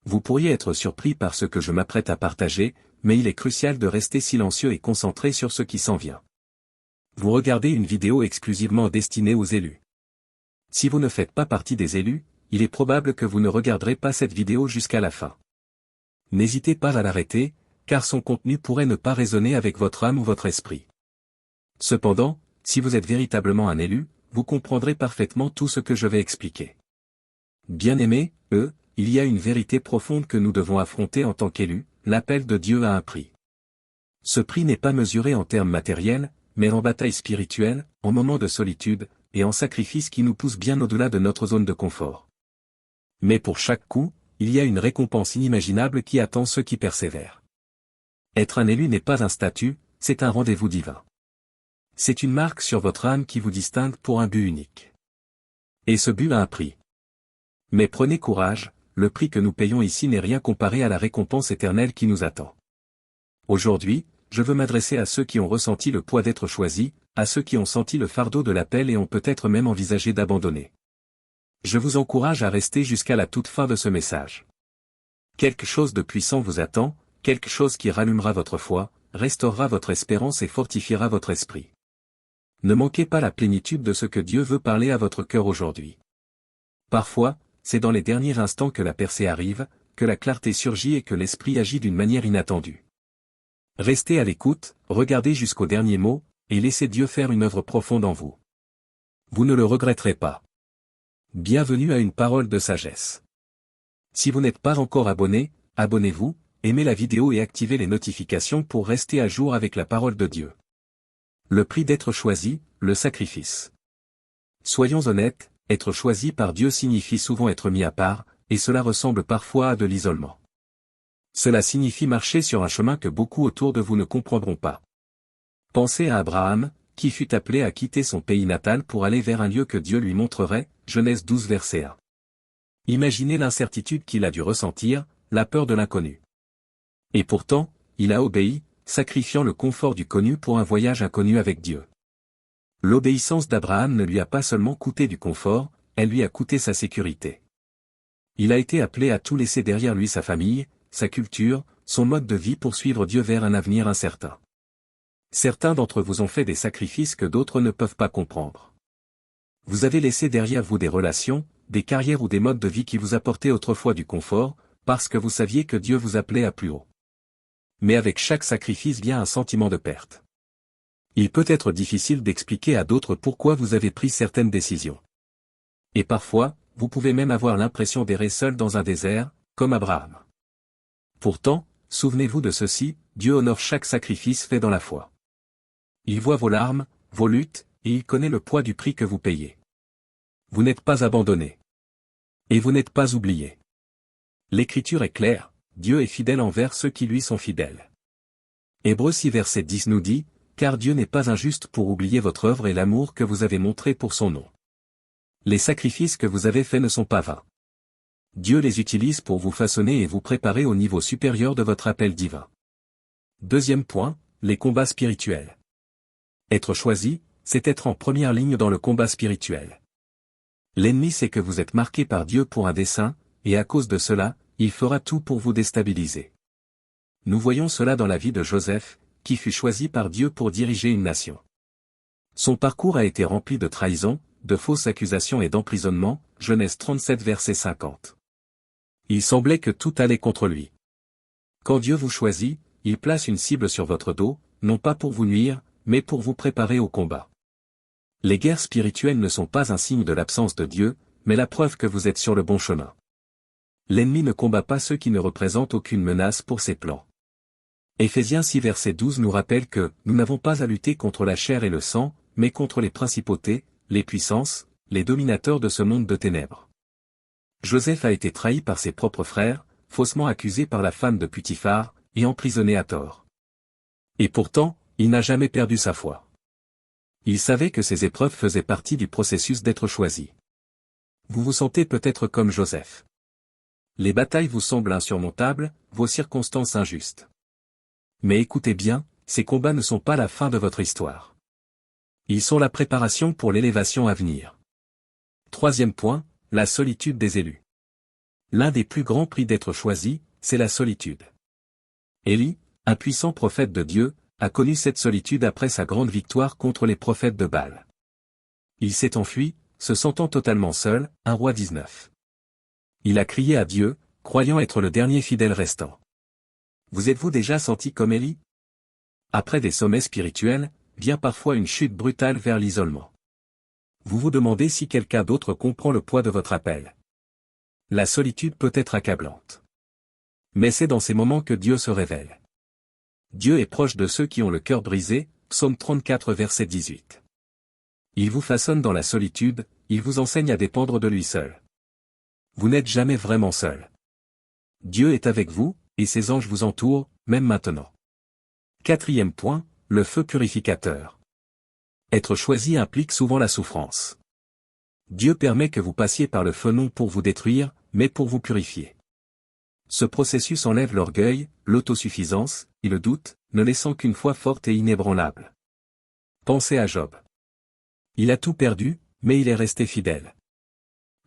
Vous pourriez être surpris par ce que je m'apprête à partager, mais il est crucial de rester silencieux et concentré sur ce qui s'en vient. Vous regardez une vidéo exclusivement destinée aux élus. Si vous ne faites pas partie des élus, il est probable que vous ne regarderez pas cette vidéo jusqu'à la fin. N'hésitez pas à l'arrêter, car son contenu pourrait ne pas résonner avec votre âme ou votre esprit. Cependant, si vous êtes véritablement un élu, vous comprendrez parfaitement tout ce que je vais expliquer. Bien-aimés, il y a une vérité profonde que nous devons affronter en tant qu'élus, l'appel de Dieu a un prix. Ce prix n'est pas mesuré en termes matériels, mais en bataille spirituelle, en moments de solitude, et en sacrifice qui nous poussent bien au-delà de notre zone de confort. Mais pour chaque coup, il y a une récompense inimaginable qui attend ceux qui persévèrent. Être un élu n'est pas un statut, c'est un rendez-vous divin. C'est une marque sur votre âme qui vous distingue pour un but unique. Et ce but a un prix. Mais prenez courage, le prix que nous payons ici n'est rien comparé à la récompense éternelle qui nous attend. Aujourd'hui, je veux m'adresser à ceux qui ont ressenti le poids d'être choisis, à ceux qui ont senti le fardeau de l'appel et ont peut-être même envisagé d'abandonner. Je vous encourage à rester jusqu'à la toute fin de ce message. Quelque chose de puissant vous attend, quelque chose qui rallumera votre foi, restaurera votre espérance et fortifiera votre esprit. Ne manquez pas la plénitude de ce que Dieu veut parler à votre cœur aujourd'hui. Parfois, c'est dans les derniers instants que la percée arrive, que la clarté surgit et que l'esprit agit d'une manière inattendue. Restez à l'écoute, regardez jusqu'au dernier mot, et laissez Dieu faire une œuvre profonde en vous. Vous ne le regretterez pas. Bienvenue à une parole de sagesse. Si vous n'êtes pas encore abonné, abonnez-vous, aimez la vidéo et activez les notifications pour rester à jour avec la parole de Dieu. Le prix d'être choisi, le sacrifice. Soyons honnêtes, être choisi par Dieu signifie souvent être mis à part, et cela ressemble parfois à de l'isolement. Cela signifie marcher sur un chemin que beaucoup autour de vous ne comprendront pas. Pensez à Abraham, qui fut appelé à quitter son pays natal pour aller vers un lieu que Dieu lui montrerait, Genèse 12 verset 1. Imaginez l'incertitude qu'il a dû ressentir, la peur de l'inconnu. Et pourtant, il a obéi, sacrifiant le confort du connu pour un voyage inconnu avec Dieu. L'obéissance d'Abraham ne lui a pas seulement coûté du confort, elle lui a coûté sa sécurité. Il a été appelé à tout laisser derrière lui sa famille, sa culture, son mode de vie pour suivre Dieu vers un avenir incertain. Certains d'entre vous ont fait des sacrifices que d'autres ne peuvent pas comprendre. Vous avez laissé derrière vous des relations, des carrières ou des modes de vie qui vous apportaient autrefois du confort, parce que vous saviez que Dieu vous appelait à plus haut. Mais avec chaque sacrifice vient un sentiment de perte. Il peut être difficile d'expliquer à d'autres pourquoi vous avez pris certaines décisions. Et parfois, vous pouvez même avoir l'impression d'errer seul dans un désert, comme Abraham. Pourtant, souvenez-vous de ceci, Dieu honore chaque sacrifice fait dans la foi. Il voit vos larmes, vos luttes, et il connaît le poids du prix que vous payez. Vous n'êtes pas abandonné. Et vous n'êtes pas oublié. L'Écriture est claire, Dieu est fidèle envers ceux qui lui sont fidèles. Hébreux 6 verset 10 nous dit, « Car Dieu n'est pas injuste pour oublier votre œuvre et l'amour que vous avez montré pour son nom. » Les sacrifices que vous avez faits ne sont pas vains. Dieu les utilise pour vous façonner et vous préparer au niveau supérieur de votre appel divin. Deuxième point, les combats spirituels. Être choisi, c'est être en première ligne dans le combat spirituel. L'ennemi sait que vous êtes marqué par Dieu pour un dessein, et à cause de cela, il fera tout pour vous déstabiliser. Nous voyons cela dans la vie de Joseph, qui fut choisi par Dieu pour diriger une nation. Son parcours a été rempli de trahison, de fausses accusations et d'emprisonnement, Genèse 37 verset 50. Il semblait que tout allait contre lui. Quand Dieu vous choisit, il place une cible sur votre dos, non pas pour vous nuire, mais pour vous préparer au combat. Les guerres spirituelles ne sont pas un signe de l'absence de Dieu, mais la preuve que vous êtes sur le bon chemin. L'ennemi ne combat pas ceux qui ne représentent aucune menace pour ses plans. Éphésiens 6 verset 12 nous rappelle que nous n'avons pas à lutter contre la chair et le sang, mais contre les principautés, les puissances, les dominateurs de ce monde de ténèbres. Joseph a été trahi par ses propres frères, faussement accusé par la femme de Putiphar, et emprisonné à tort. Et pourtant, il n'a jamais perdu sa foi. Il savait que ces épreuves faisaient partie du processus d'être choisi. Vous vous sentez peut-être comme Joseph. Les batailles vous semblent insurmontables, vos circonstances injustes. Mais écoutez bien, ces combats ne sont pas la fin de votre histoire. Ils sont la préparation pour l'élévation à venir. Troisième point, la solitude des élus. L'un des plus grands prix d'être choisi, c'est la solitude. Élie, un puissant prophète de Dieu, a connu cette solitude après sa grande victoire contre les prophètes de Baal. Il s'est enfui, se sentant totalement seul, 1 Roi 19. Il a crié à Dieu, croyant être le dernier fidèle restant. Vous êtes-vous déjà senti comme Élie? Après des sommets spirituels, vient parfois une chute brutale vers l'isolement. Vous vous demandez si quelqu'un d'autre comprend le poids de votre appel. La solitude peut être accablante. Mais c'est dans ces moments que Dieu se révèle. Dieu est proche de ceux qui ont le cœur brisé, Psaume 34 verset 18. Il vous façonne dans la solitude, il vous enseigne à dépendre de lui seul. Vous n'êtes jamais vraiment seul. Dieu est avec vous, et ses anges vous entourent, même maintenant. 4e point, le feu purificateur. Être choisi implique souvent la souffrance. Dieu permet que vous passiez par le feu non pour vous détruire, mais pour vous purifier. Ce processus enlève l'orgueil, l'autosuffisance, et le doute, ne laissant qu'une foi forte et inébranlable. Pensez à Job. Il a tout perdu, mais il est resté fidèle.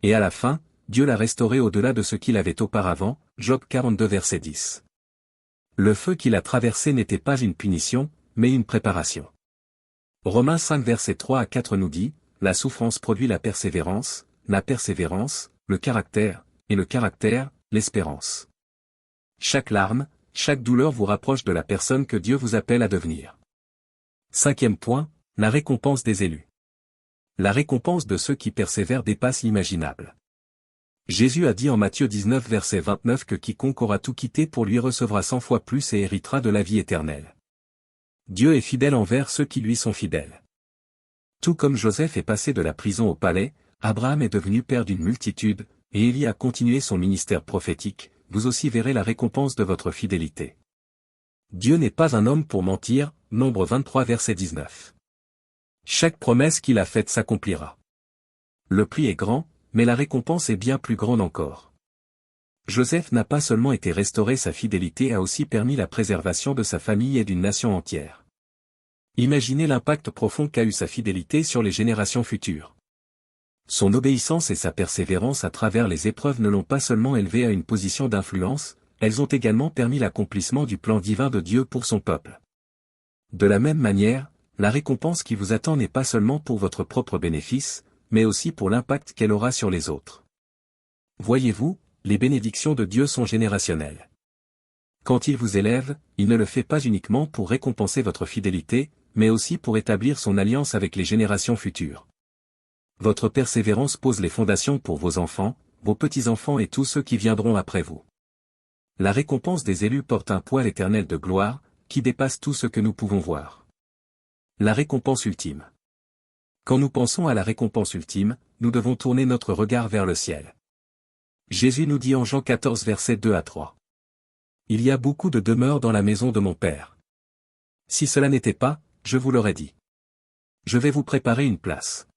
Et à la fin, Dieu l'a restauré au-delà de ce qu'il avait auparavant, Job 42 verset 10. Le feu qu'il a traversé n'était pas une punition, mais une préparation. Romains 5 verset 3 à 4 nous dit, la souffrance produit la persévérance, le caractère, et le caractère, l'espérance. Chaque larme, chaque douleur vous rapproche de la personne que Dieu vous appelle à devenir. 5e point, la récompense des élus. La récompense de ceux qui persévèrent dépasse l'imaginable. Jésus a dit en Matthieu 19 verset 29 que quiconque aura tout quitté pour lui recevra 100 fois plus et héritera de la vie éternelle. Dieu est fidèle envers ceux qui lui sont fidèles. Tout comme Joseph est passé de la prison au palais, Abraham est devenu père d'une multitude, et Élie a continué son ministère prophétique, vous aussi verrez la récompense de votre fidélité. Dieu n'est pas un homme pour mentir, Nombre 23 verset 19. Chaque promesse qu'il a faite s'accomplira. Le prix est grand, mais la récompense est bien plus grande encore. Joseph n'a pas seulement été restauré, sa fidélité a aussi permis la préservation de sa famille et d'une nation entière. Imaginez l'impact profond qu'a eu sa fidélité sur les générations futures. Son obéissance et sa persévérance à travers les épreuves ne l'ont pas seulement élevé à une position d'influence, elles ont également permis l'accomplissement du plan divin de Dieu pour son peuple. De la même manière, la récompense qui vous attend n'est pas seulement pour votre propre bénéfice, mais aussi pour l'impact qu'elle aura sur les autres. Voyez-vous, les bénédictions de Dieu sont générationnelles. Quand il vous élève, il ne le fait pas uniquement pour récompenser votre fidélité, mais aussi pour établir son alliance avec les générations futures. Votre persévérance pose les fondations pour vos enfants, vos petits-enfants et tous ceux qui viendront après vous. La récompense des élus porte un poids éternel de gloire, qui dépasse tout ce que nous pouvons voir. La récompense ultime. Quand nous pensons à la récompense ultime, nous devons tourner notre regard vers le ciel. Jésus nous dit en Jean 14 versets 2 à 3. Il y a beaucoup de demeures dans la maison de mon Père. Si cela n'était pas, je vous l'aurais dit. Je vais vous préparer une place.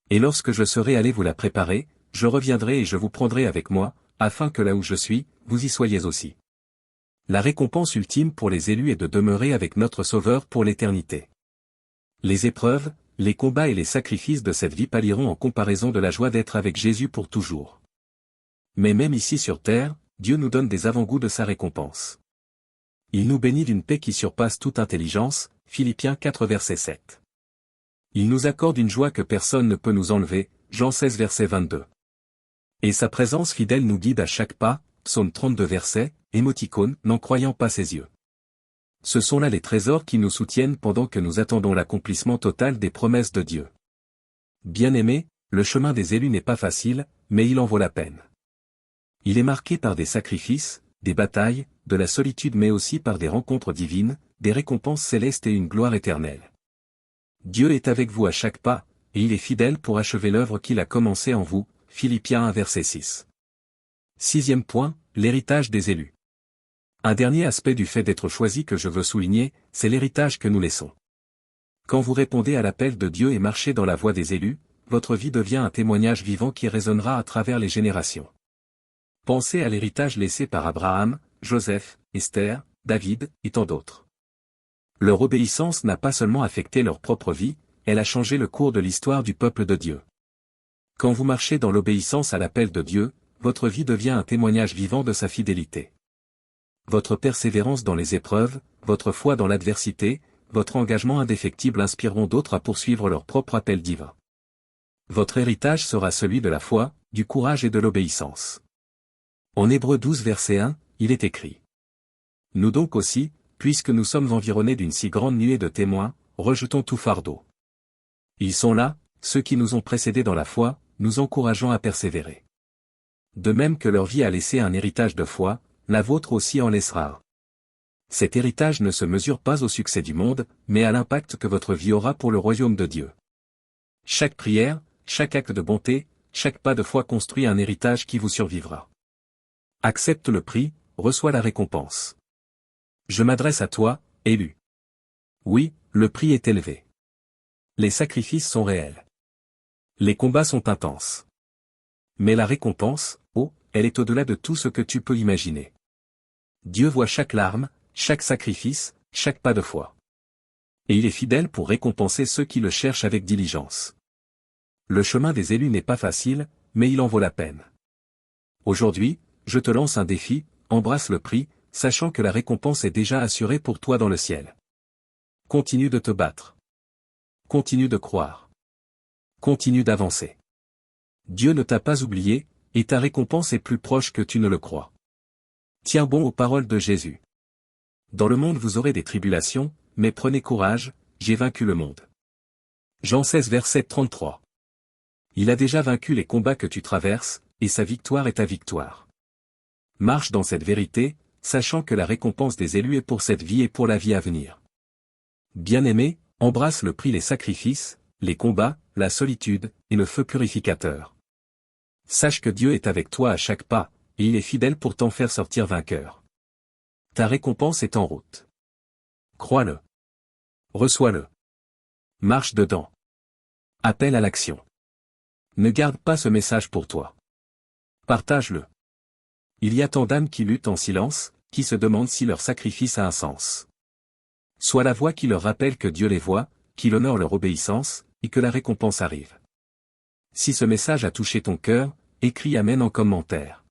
Et lorsque je serai allé vous la préparer, je reviendrai et je vous prendrai avec moi, afin que là où je suis, vous y soyez aussi. La récompense ultime pour les élus est de demeurer avec notre Sauveur pour l'éternité. Les épreuves, les combats et les sacrifices de cette vie pâliront en comparaison de la joie d'être avec Jésus pour toujours. Mais même ici sur terre, Dieu nous donne des avant-goûts de sa récompense. Il nous bénit d'une paix qui surpasse toute intelligence, Philippiens 4 verset 7. Il nous accorde une joie que personne ne peut nous enlever, Jean 16 verset 22. Et sa présence fidèle nous guide à chaque pas, Psaume 32 verset, émoticône, n'en croyant pas ses yeux. Ce sont là les trésors qui nous soutiennent pendant que nous attendons l'accomplissement total des promesses de Dieu. Bien-aimés, le chemin des élus n'est pas facile, mais il en vaut la peine. Il est marqué par des sacrifices, des batailles, de la solitude mais aussi par des rencontres divines, des récompenses célestes et une gloire éternelle. Dieu est avec vous à chaque pas, et il est fidèle pour achever l'œuvre qu'il a commencée en vous, Philippiens 1 verset 6. 6e point, l'héritage des élus. Un dernier aspect du fait d'être choisi que je veux souligner, c'est l'héritage que nous laissons. Quand vous répondez à l'appel de Dieu et marchez dans la voie des élus, votre vie devient un témoignage vivant qui résonnera à travers les générations. Pensez à l'héritage laissé par Abraham, Joseph, Esther, David, et tant d'autres. Leur obéissance n'a pas seulement affecté leur propre vie, elle a changé le cours de l'histoire du peuple de Dieu. Quand vous marchez dans l'obéissance à l'appel de Dieu, votre vie devient un témoignage vivant de sa fidélité. Votre persévérance dans les épreuves, votre foi dans l'adversité, votre engagement indéfectible inspireront d'autres à poursuivre leur propre appel divin. Votre héritage sera celui de la foi, du courage et de l'obéissance. En Hébreux 12 verset 1, il est écrit. Nous donc aussi, puisque nous sommes environnés d'une si grande nuée de témoins, rejetons tout fardeau. Ils sont là, ceux qui nous ont précédés dans la foi, nous encourageant à persévérer. De même que leur vie a laissé un héritage de foi, la vôtre aussi en laissera un. Cet héritage ne se mesure pas au succès du monde, mais à l'impact que votre vie aura pour le royaume de Dieu. Chaque prière, chaque acte de bonté, chaque pas de foi construit un héritage qui vous survivra. Accepte le prix, reçois la récompense. Je m'adresse à toi, élu. Oui, le prix est élevé. Les sacrifices sont réels. Les combats sont intenses. Mais la récompense, oh, elle est au-delà de tout ce que tu peux imaginer. Dieu voit chaque larme, chaque sacrifice, chaque pas de foi. Et il est fidèle pour récompenser ceux qui le cherchent avec diligence. Le chemin des élus n'est pas facile, mais il en vaut la peine. Aujourd'hui, je te lance un défi, embrasse le prix, sachant que la récompense est déjà assurée pour toi dans le ciel. Continue de te battre. Continue de croire. Continue d'avancer. Dieu ne t'a pas oublié, et ta récompense est plus proche que tu ne le crois. Tiens bon aux paroles de Jésus. Dans le monde vous aurez des tribulations, mais prenez courage, j'ai vaincu le monde. Jean 16 verset 33. Il a déjà vaincu les combats que tu traverses, et sa victoire est ta victoire. Marche dans cette vérité, sachant que la récompense des élus est pour cette vie et pour la vie à venir. Bien-aimé, embrasse le prix les sacrifices, les combats, la solitude, et le feu purificateur. Sache que Dieu est avec toi à chaque pas, et il est fidèle pour t'en faire sortir vainqueur. Ta récompense est en route. Crois-le. Reçois-le. Marche dedans. Appel à l'action. Ne garde pas ce message pour toi. Partage-le. Il y a tant d'âmes qui luttent en silence, qui se demandent si leur sacrifice a un sens. Sois la voix qui leur rappelle que Dieu les voit, qu'il honore leur obéissance, et que la récompense arrive. Si ce message a touché ton cœur, écris Amen en commentaire.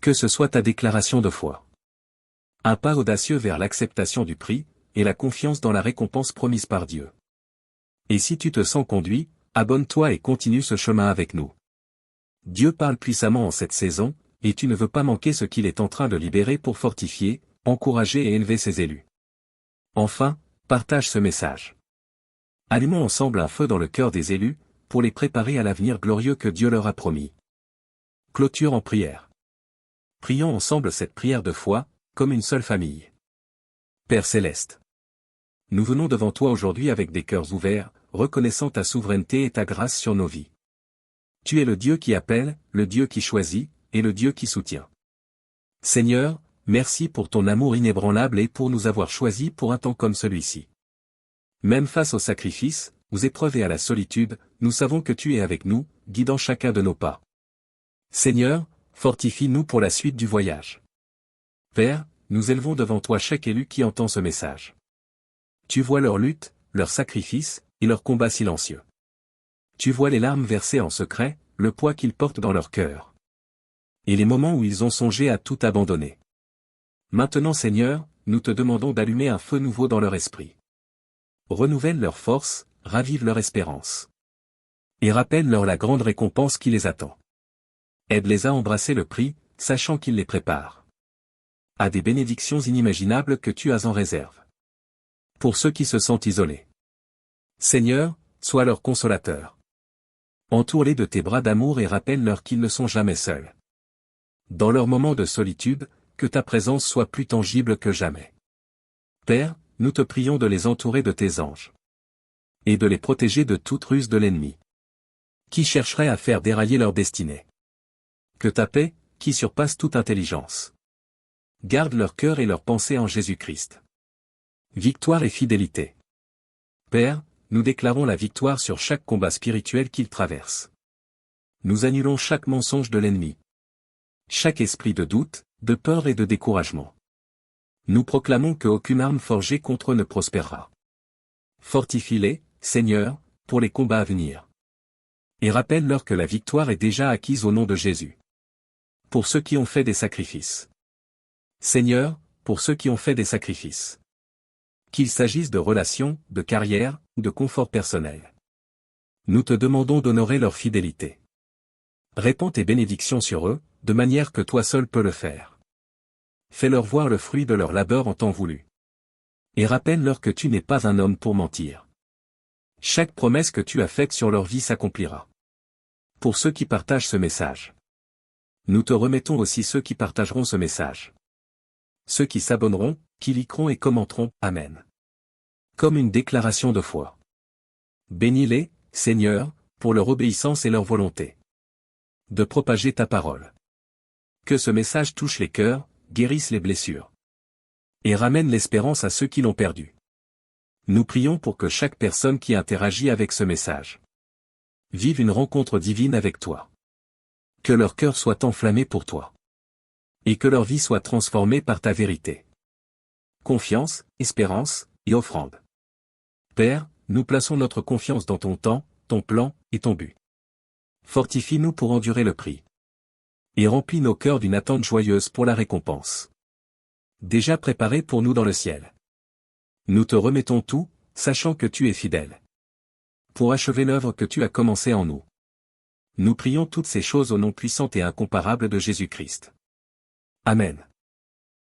Que ce soit ta déclaration de foi. Un pas audacieux vers l'acceptation du prix, et la confiance dans la récompense promise par Dieu. Et si tu te sens conduit, abonne-toi et continue ce chemin avec nous. Dieu parle puissamment en cette saison, et tu ne veux pas manquer ce qu'il est en train de libérer pour fortifier, encourager et élever ses élus. Enfin, partage ce message. Allumons ensemble un feu dans le cœur des élus, pour les préparer à l'avenir glorieux que Dieu leur a promis. Clôture en prière. Prions ensemble cette prière de foi, comme une seule famille. Père Céleste. Nous venons devant toi aujourd'hui avec des cœurs ouverts, reconnaissant ta souveraineté et ta grâce sur nos vies. Tu es le Dieu qui appelle, le Dieu qui choisit, et le Dieu qui soutient. Seigneur, merci pour ton amour inébranlable et pour nous avoir choisis pour un temps comme celui-ci. Même face au sacrifice, aux épreuves et à la solitude, nous savons que tu es avec nous, guidant chacun de nos pas. Seigneur, fortifie-nous pour la suite du voyage. Père, nous élevons devant toi chaque élu qui entend ce message. Tu vois leur lutte, leur sacrifice, et leur combat silencieux. Tu vois les larmes versées en secret, le poids qu'ils portent dans leur cœur. Et les moments où ils ont songé à tout abandonner. Maintenant Seigneur, nous te demandons d'allumer un feu nouveau dans leur esprit. Renouvelle leur force, ravive leur espérance. Et rappelle-leur la grande récompense qui les attend. Aide-les à embrasser le prix, sachant qu'il les prépare à des bénédictions inimaginables que tu as en réserve. Pour ceux qui se sentent isolés. Seigneur, sois leur consolateur. Entoure-les de tes bras d'amour et rappelle-leur qu'ils ne sont jamais seuls. Dans leurs moments de solitude, que ta présence soit plus tangible que jamais. Père, nous te prions de les entourer de tes anges. Et de les protéger de toute ruse de l'ennemi. Qui chercherait à faire dérailler leur destinée. Que ta paix, qui surpasse toute intelligence. Garde leur cœur et leurs pensées en Jésus-Christ. Victoire et fidélité. Père, nous déclarons la victoire sur chaque combat spirituel qu'ils traversent. Nous annulons chaque mensonge de l'ennemi. Chaque esprit de doute, de peur et de découragement. Nous proclamons qu'aucune arme forgée contre eux ne prospérera. Fortifie-les, Seigneur, pour les combats à venir. Et rappelle-leur que la victoire est déjà acquise au nom de Jésus. pour ceux qui ont fait des sacrifices. Seigneur, pour ceux qui ont fait des sacrifices. Qu'il s'agisse de relations, de carrière, ou de confort personnel. Nous te demandons d'honorer leur fidélité. Répands tes bénédictions sur eux, de manière que toi seul peux le faire. Fais-leur voir le fruit de leur labeur en temps voulu. Et rappelle-leur que tu n'es pas un homme pour mentir. Chaque promesse que tu as faite sur leur vie s'accomplira. Pour ceux qui partagent ce message. Nous te remettons aussi ceux qui partageront ce message. Ceux qui s'abonneront, qui likeront et commenteront, Amen. Comme une déclaration de foi. Bénis-les, Seigneur, pour leur obéissance et leur volonté de propager ta parole. Que ce message touche les cœurs, guérisse les blessures. Et ramène l'espérance à ceux qui l'ont perdu. Nous prions pour que chaque personne qui interagit avec ce message vive une rencontre divine avec toi. Que leur cœur soit enflammé pour toi. Et que leur vie soit transformée par ta vérité. Confiance, espérance, et offrande. Père, nous plaçons notre confiance dans ton temps, ton plan, et ton but. Fortifie-nous pour endurer le prix. Et remplis nos cœurs d'une attente joyeuse pour la récompense. Déjà préparée pour nous dans le ciel. Nous te remettons tout, sachant que tu es fidèle. Pour achever l'œuvre que tu as commencée en nous. Nous prions toutes ces choses au nom puissant et incomparable de Jésus-Christ. Amen.